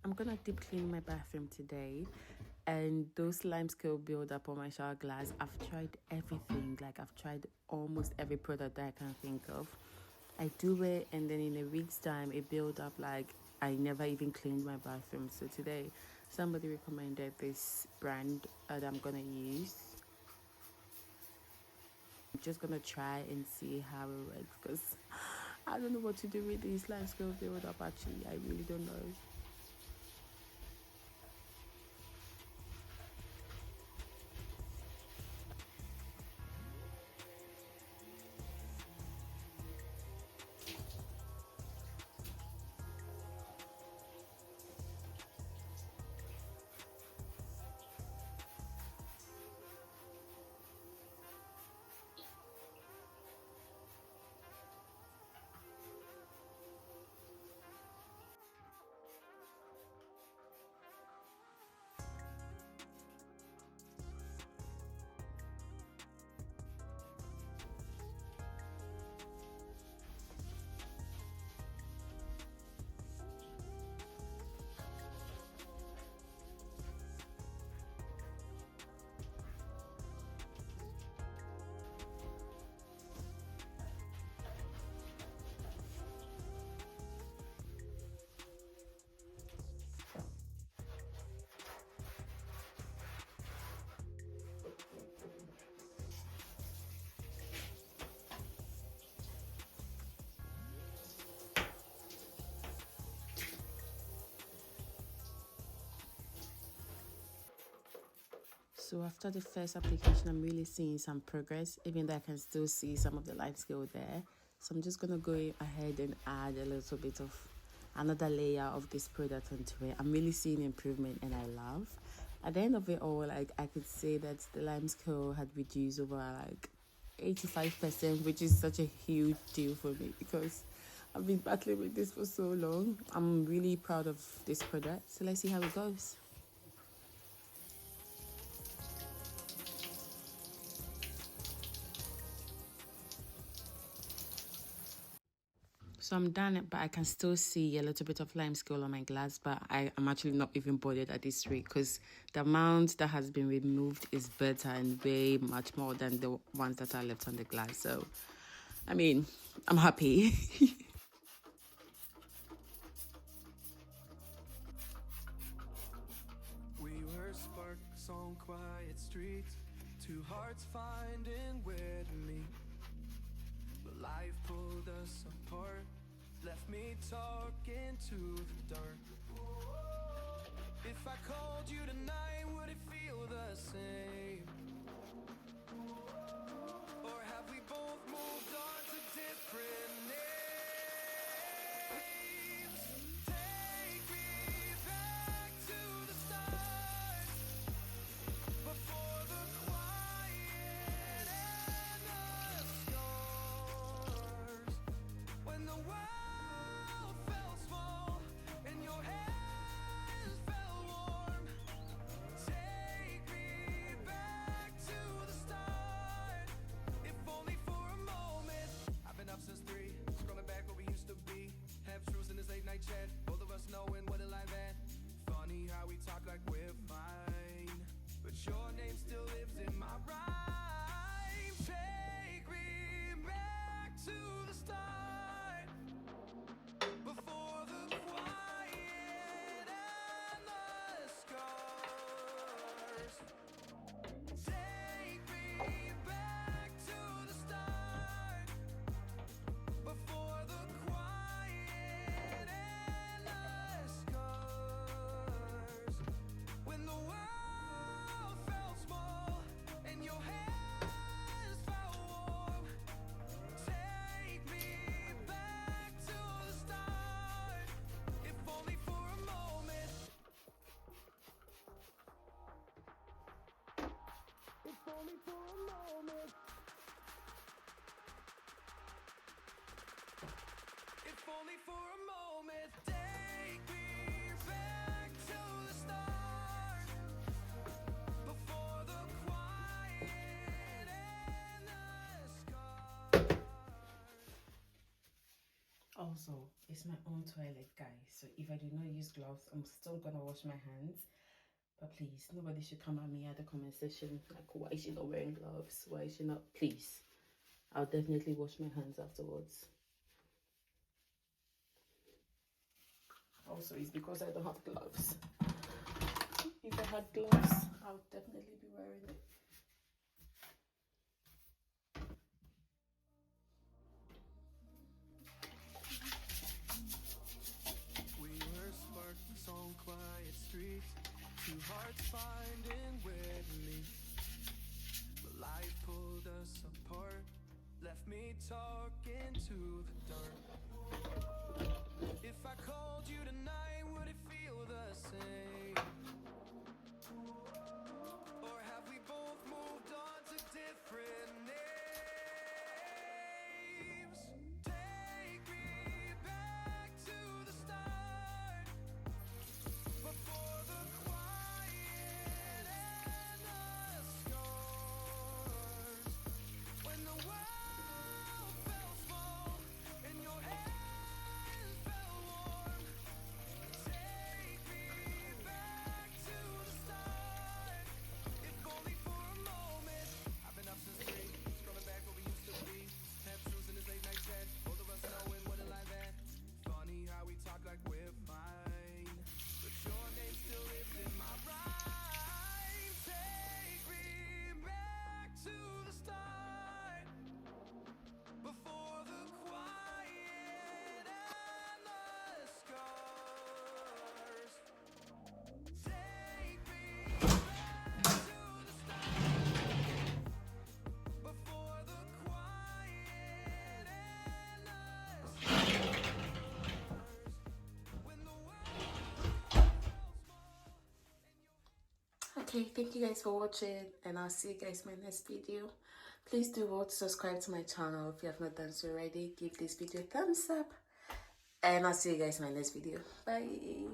I'm gonna deep clean my bathroom today, and those slime scale build up on my shower glass. I've tried everything, like I've tried almost every product that I can think of. I do it, and then in a week's time, it build up like I never even cleaned my bathroom. So today, somebody recommended this brand that I'm gonna use. I'm just gonna try and see how it works because I don't know what to do with these slime scale build up. Actually, I really don't know. So after the first application, I'm really seeing some progress, even though I can still see some of the light scale there. So I'm just gonna go ahead and add a little bit of another layer of this product onto it. I'm really seeing improvement, and I love. At the end of it all, like I could say that the lime scale had reduced over like 85%, which is such a huge deal for me because I've been battling with this for so long. I'm really proud of this product. So let's see how it goes. So I'm done, but I can still see a little bit of lime scale on my glass, but I am actually not even bothered at this rate because the amount that has been removed is better and way much more than the ones that are left on the glass. So, I mean, I'm happy. We were sparks on quiet streets, two hearts finding where to meet. But life pulled us apart, left me talking to the dark. If I called you tonight, would it feel the same? Or have we both moved on to different names? Take me back to the start, before the quiet and the scars. When the world felt small and your hands felt warm. Take me back to the start, if only for a moment. I've been up since 3, scrolling back where we used to be. Have truths in this late night chat, both of us knowing what it life at. Funny how we talk like we're fine, but your name still lives in my rhyme. Take me back to the start, before the quiet and the scars. Take me back to the start, before the quiet and the scars. When the world felt small and your hands felt warm. Take me back to the start, if only for a moment. If only for a moment. If only for a moment. Take me back to the start, before the quiet and the scars. Also, it's my own toilet, guys, so if I do not use gloves, I'm still gonna wash my hands. But please, nobody should come at me at the comment section like, why is she not wearing gloves? Why is she not? Please, I'll definitely wash my hands afterwards. Also, it's because I don't have gloves. If I had gloves, I would definitely be wearing it. We were sparks on quiet streets, two hearts finding where to lead. But life pulled us apart, left me talking to the dark. If I called you tonight, would it feel the same? Or have we both moved on to different names? Take me back to the start, before the quiet and the scars. When the world felt small and your hands felt warm. Take me back to the start, if only for a moment. I've been up since 3, scrolling back what we used to be. Half truths in this late night chat, both of us knowing what a life at. Funny how we talk like we're fine, but your name still lives in my rhyme. Take me back to the start, before the quiet and the scars. Take me back to the start, before the quiet and the scars. When the world felt small and your Okay, thank you guys for watching, and I'll see you guys in my next video. Please do want to subscribe to my channel if you have not done so already. Give this video a thumbs up, and I'll see you guys in my next video. Bye.